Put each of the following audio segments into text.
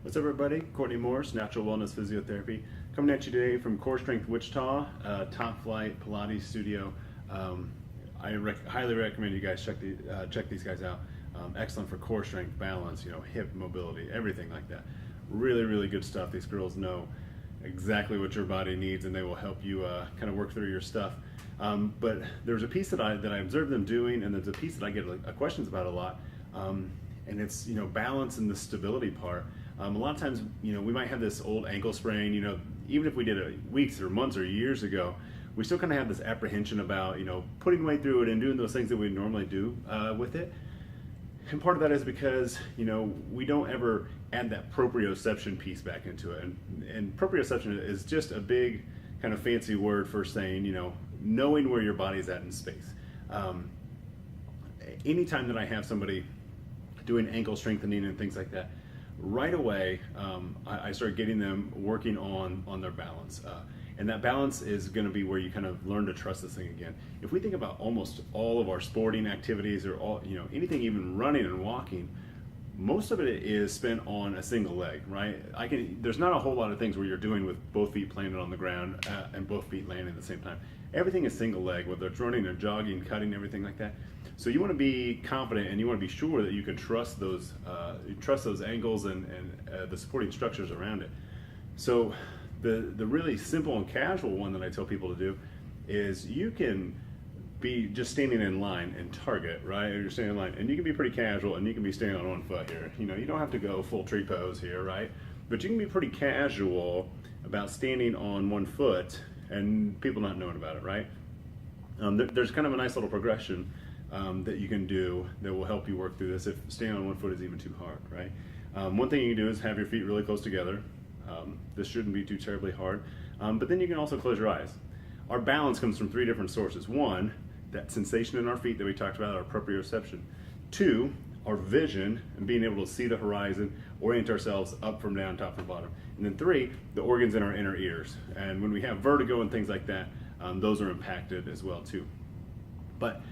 What's up, everybody? Courtney Morris, Natural Wellness Physiotherapy, coming at you today from Core Strength Wichita, top flight Pilates studio. I highly recommend you guys check these guys out. Excellent for core strength, balance, hip mobility, everything like that. Really, really good stuff. These girls know exactly what your body needs, and they will help you kind of work through your stuff. But there's a piece that I observed them doing, and there's a piece that I get questions about a lot, and it's balance and the stability part. A lot of times, we might have this old ankle sprain, even if we did it weeks or months or years ago, we still kind of have this apprehension about, putting weight through it and doing those things that we normally do with it. And part of that is because, we don't ever add that proprioception piece back into it. And proprioception is just a big kind of fancy word for saying, knowing where your body's at in space. Anytime that I have somebody doing ankle strengthening and things like that, right away, I start getting them working on their balance. And that balance is going to be where you kind of learn to trust this thing again. If we think about almost all of our sporting activities or anything, even running and walking, most of it is spent on a single leg, right? There's not a whole lot of things where you're doing with both feet planted on the ground and both feet landing at the same time. Everything is single leg, whether it's running or jogging, cutting, everything like that. So you want to be confident and you want to be sure that you can trust those angles and the supporting structures around it. So the really simple and casual one that I tell people to do is you can be just standing in line and target, right? You're standing in line and you can be pretty casual and you can be standing on one foot here. You don't have to go full tree pose here, right? But you can be pretty casual about standing on one foot and people not knowing about it, right? There's kind of a nice little progression that you can do that will help you work through this if standing on one foot is even too hard, right? One thing you can do is have your feet really close together. This shouldn't be too terribly hard, but then you can also close your eyes. Our balance comes from three different sources. One, that sensation in our feet that we talked about, our proprioception. Two, our vision and being able to see the horizon, orient ourselves up from down, top from bottom. And then three, the organs in our inner ears. And when we have vertigo and things like that, those are impacted as well too. But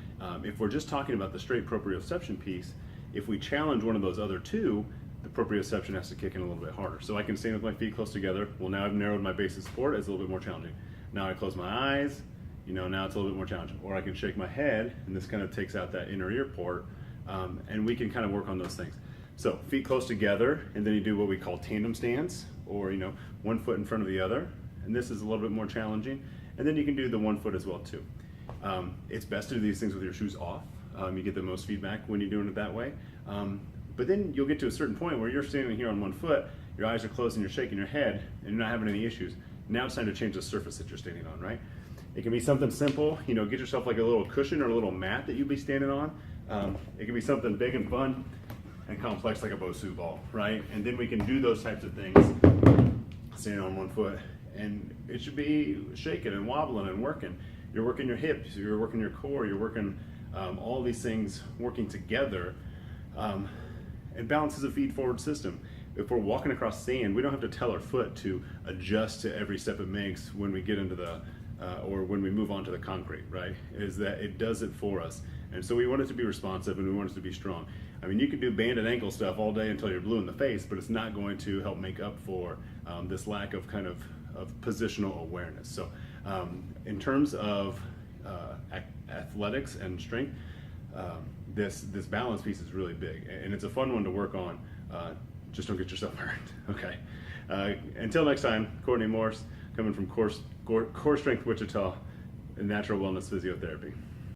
if we're just talking about the straight proprioception piece, if we challenge one of those other two, the proprioception has to kick in a little bit harder. So I can stand with my feet close together. Well, now I've narrowed my base of support. It's a little bit more challenging. Now I close my eyes. Now it's a little bit more challenging. Or I can shake my head, and this kind of takes out that inner ear port, and we can kind of work on those things. So feet close together, and then you do what we call tandem stance, or one foot in front of the other. And this is a little bit more challenging. And then you can do the one foot as well too. It's best to do these things with your shoes off. You get the most feedback when you're doing it that way. But then you'll get to a certain point where you're standing here on one foot, your eyes are closed and you're shaking your head and you're not having any issues. Now it's time to change the surface that you're standing on, right? It can be something simple, get yourself like a little cushion or a little mat that you'll be standing on. It can be something big and fun and complex like a Bosu ball, right? And then we can do those types of things standing on one foot, and it should be shaking and wobbling and working. You're working your hips, you're working your core, you're working all these things working together. And balance is a feed-forward system. If we're walking across sand, we don't have to tell our foot to adjust to every step it makes when we get into or when we move onto the concrete, right? Is that it does it for us. And so we want it to be responsive and we want it to be strong. I mean, you can do banded ankle stuff all day until you're blue in the face, but it's not going to help make up for this lack of kind of positional awareness. So in terms of athletics and strength, this balance piece is really big, and it's a fun one to work on. Just don't get yourself hurt. Okay. Until next time, Courtney Morris, coming from Core Strength Wichita and Natural Wellness Physiotherapy.